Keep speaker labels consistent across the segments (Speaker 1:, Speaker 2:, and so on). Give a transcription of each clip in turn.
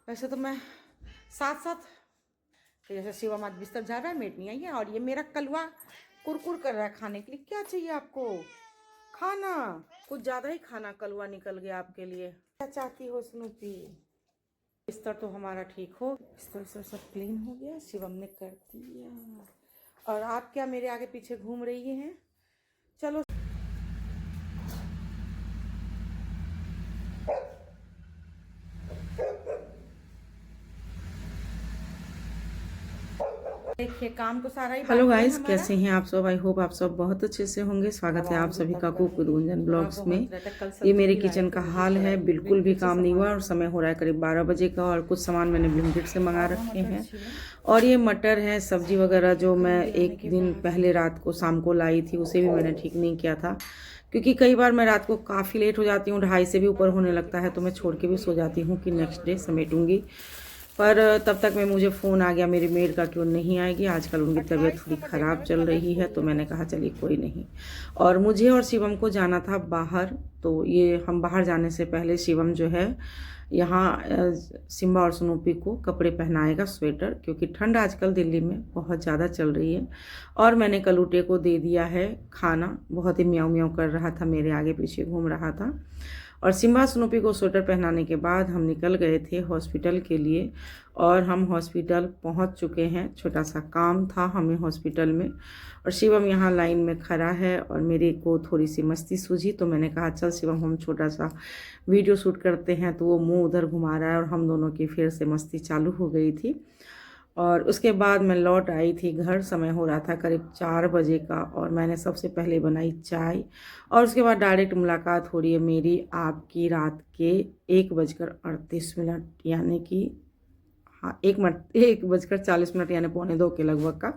Speaker 1: वैसे तो मैं साथ साथ, तो जैसे शिवम आज बिस्तर जा रहा है, मेट नहीं आई है, और ये मेरा कलवा कुरकुर कर रहा है खाने के लिए। क्या चाहिए आपको? खाना। कुछ ज़्यादा ही खाना कलवा निकल गया आपके लिए। क्या चाहती हो स्नूपी? बिस्तर तो हमारा ठीक हो, बिस्तर से सब क्लीन हो गया, शिवम ने कर दिया। और आप क्या मेरे आगे पीछे घूम रही हैं? चलो। देखिए काम तो सारा ही। हेलो गाइस, कैसे हैं आप सब? आई होप आप सब बहुत अच्छे से होंगे। स्वागत है आप सभी का कुक गुंजन ब्लॉग्स में। ये मेरे किचन का हाल है, बिल्कुल भी काम नहीं हुआ और समय हो रहा है करीब 12 बजे का। और कुछ सामान मैंने ब्लिंकिट से मंगा रखे हैं। और ये मटर है, सब्जी वगैरह जो मैं एक दिन पहले रात को शाम को लाई थी, उसे भी मैंने ठीक नहीं किया था, क्योंकि कई बार मैं रात को काफ़ी लेट हो जाती हूँ, 2:30 से भी ऊपर होने लगता है, तो मैं छोड़ के भी सो जाती हूँ कि नेक्स्ट डे समेटूंगी। पर तब तक में मुझे फ़ोन आ गया मेरी मेड का कि वो नहीं आएगी, आजकल उनकी तबीयत थोड़ी ख़राब चल रही है। तो मैंने कहा चलिए कोई नहीं। और मुझे और शिवम को जाना था बाहर, तो ये हम बाहर जाने से पहले शिवम जो है यहाँ सिम्बा और स्नूपी को कपड़े पहनाएगा, स्वेटर, क्योंकि ठंड आजकल दिल्ली में बहुत ज़्यादा चल रही है। और मैंने कलूटे को दे दिया है खाना, बहुत ही म्याऊं म्याऊं कर रहा था, मेरे आगे पीछे घूम रहा था। और सिम्बा स्नूपी को स्वेटर पहनाने के बाद हम निकल गए थे हॉस्पिटल के लिए। और हम हॉस्पिटल पहुंच चुके हैं, छोटा सा काम था हमें हॉस्पिटल में। और शिवम यहाँ लाइन में खड़ा है और मेरे को थोड़ी सी मस्ती सूझी, तो मैंने कहा चल शिवम हम छोटा सा वीडियो शूट करते हैं। तो वो मुंह उधर घुमा रहा है और हम दोनों की फिर से मस्ती चालू हो गई थी। और उसके बाद मैं लौट आई थी घर, समय हो रहा था करीब 4 बजे का। और मैंने सबसे पहले बनाई चाय, और उसके बाद डायरेक्ट मुलाकात हो रही है मेरी आपकी रात के 1:38, यानी कि हाँ 1:40 यानी 1:45 के लगभग का।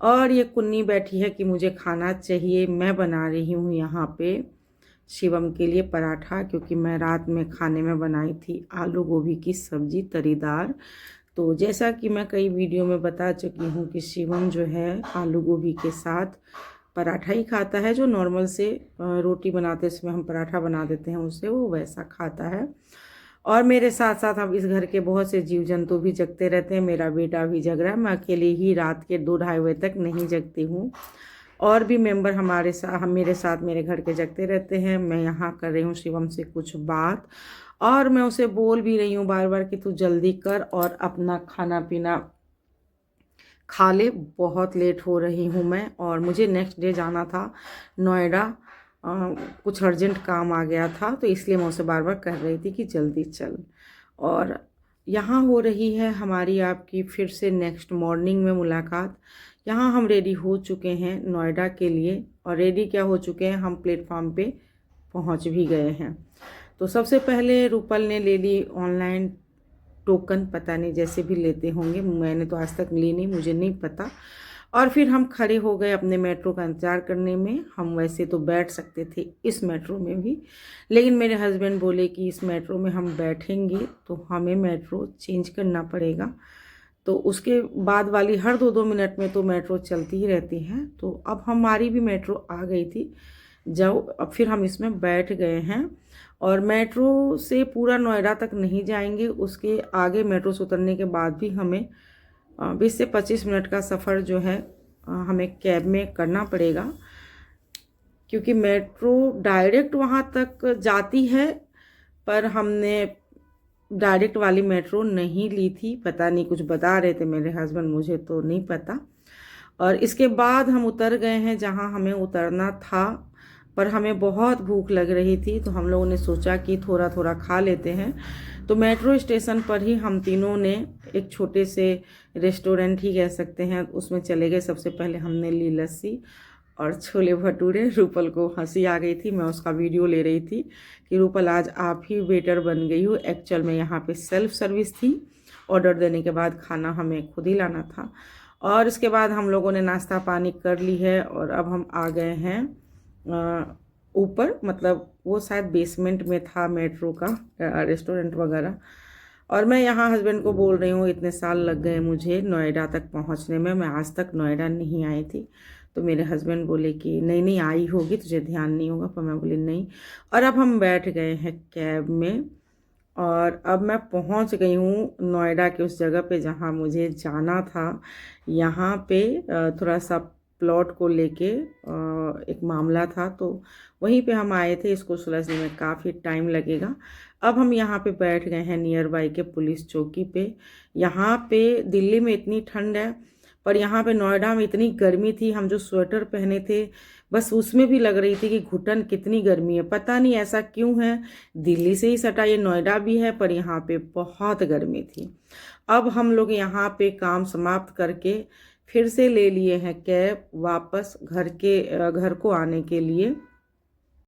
Speaker 1: और ये कुन्नी बैठी है कि मुझे खाना चाहिए। मैं बना रही हूँ यहाँ पे शिवम के लिए पराठा, क्योंकि मैं रात में खाने में बनाई थी आलू गोभी की सब्जी तरीदार। तो जैसा कि मैं कई वीडियो में बता चुकी हूँ कि शिवम जो है आलू गोभी के साथ पराठा ही खाता है, जो नॉर्मल से रोटी बनाते इसमें हम पराठा बना देते हैं उससे, वो वैसा खाता है। और मेरे साथ साथ अब इस घर के बहुत से जीव जंतु भी जगते रहते हैं। मेरा बेटा भी जग रहा है, मैं अकेले ही रात के 2-2:30 बजे तक नहीं जगती हूँ। और भी मेंबर हमारे साथ, हम मेरे साथ मेरे घर के जगते रहते हैं। मैं यहाँ कर रही हूँ शिवम से कुछ बात, और मैं उसे बोल भी रही हूँ बार बार कि तू जल्दी कर और अपना खाना पीना खा ले, बहुत लेट हो रही हूँ मैं। और मुझे नेक्स्ट डे जाना था नोएडा, कुछ अर्जेंट काम आ गया था, तो इसलिए मैं उसे बार बार कह रही थी कि जल्दी चल। और यहाँ हो रही है हमारी आपकी फिर से नेक्स्ट मॉर्निंग में मुलाकात। यहाँ हम रेडी हो चुके हैं नोएडा के लिए, और रेडी क्या हो चुके हैं, हम प्लेटफॉर्म पे पहुँच भी गए हैं। तो सबसे पहले रूपल ने ले ली ऑनलाइन टोकन, पता नहीं जैसे भी लेते होंगे, मैंने तो आज तक ली नहीं, मुझे नहीं पता। और फिर हम खड़े हो गए अपने मेट्रो का इंतज़ार करने में। हम वैसे तो बैठ सकते थे इस मेट्रो में भी, लेकिन मेरे हस्बैंड बोले कि इस मेट्रो में हम बैठेंगे तो हमें मेट्रो चेंज करना पड़ेगा। तो उसके बाद वाली हर 2-2 मिनट में तो मेट्रो चलती ही रहती है। तो अब हमारी भी मेट्रो आ गई थी, जब अब फिर हम इसमें बैठ गए हैं। और मेट्रो से पूरा नोएडा तक नहीं जाएंगे, उसके आगे मेट्रो से उतरने के बाद भी हमें 20 से 25 मिनट का सफ़र जो है हमें कैब में करना पड़ेगा, क्योंकि मेट्रो डायरेक्ट वहाँ तक जाती है, पर हमने डायरेक्ट वाली मेट्रो नहीं ली थी। पता नहीं कुछ बता रहे थे मेरे हस्बैंड, मुझे तो नहीं पता। और इसके बाद हम उतर गए हैं जहाँ हमें उतरना था, पर हमें बहुत भूख लग रही थी, तो हम लोगों ने सोचा कि थोड़ा थोड़ा खा लेते हैं। तो मेट्रो स्टेशन पर ही हम तीनों ने एक छोटे से रेस्टोरेंट ही कह सकते हैं, उसमें चले गए। सबसे पहले हमने ली लस्सी और छोले भटूरे। रूपल को हंसी आ गई थी, मैं उसका वीडियो ले रही थी कि रूपल आज आप ही वेटर बन गई हो। एक्चुअल में यहाँ पे सेल्फ सर्विस थी, ऑर्डर देने के बाद खाना हमें खुद ही लाना था। और इसके बाद हम लोगों ने नाश्ता पानी कर ली है, और अब हम आ गए हैं ऊपर, मतलब वो शायद बेसमेंट में था मेट्रो का रेस्टोरेंट वगैरह। और मैं यहाँ हस्बैंड को बोल रही हूँ इतने साल लग गए मुझे नोएडा तक पहुँचने में, मैं आज तक नोएडा नहीं आई थी। तो मेरे हस्बैंड बोले कि नहीं नहीं आई होगी, तुझे ध्यान नहीं होगा, पर मैं बोली नहीं। और अब हम बैठ गए हैं कैब में, और अब मैं पहुंच गई हूँ नोएडा के उस जगह पे जहाँ मुझे जाना था। यहाँ पे थोड़ा सा प्लॉट को लेके एक मामला था, तो वहीं पे हम आए थे। इसको सुलझने में काफ़ी टाइम लगेगा। अब हम यहाँ पे बैठ गए हैं नियर बाई के पुलिस चौकी पे। यहाँ पे दिल्ली में इतनी ठंड है, पर यहाँ पे नोएडा में इतनी गर्मी थी। हम जो स्वेटर पहने थे बस उसमें भी लग रही थी कि घुटन कितनी गर्मी है। पता नहीं ऐसा क्यों है, दिल्ली से ही सटा ये नोएडा भी है, पर यहाँ पे बहुत गर्मी थी। अब हम लोग यहाँ पे काम समाप्त करके फिर से ले लिए हैं कैब वापस घर को आने के लिए।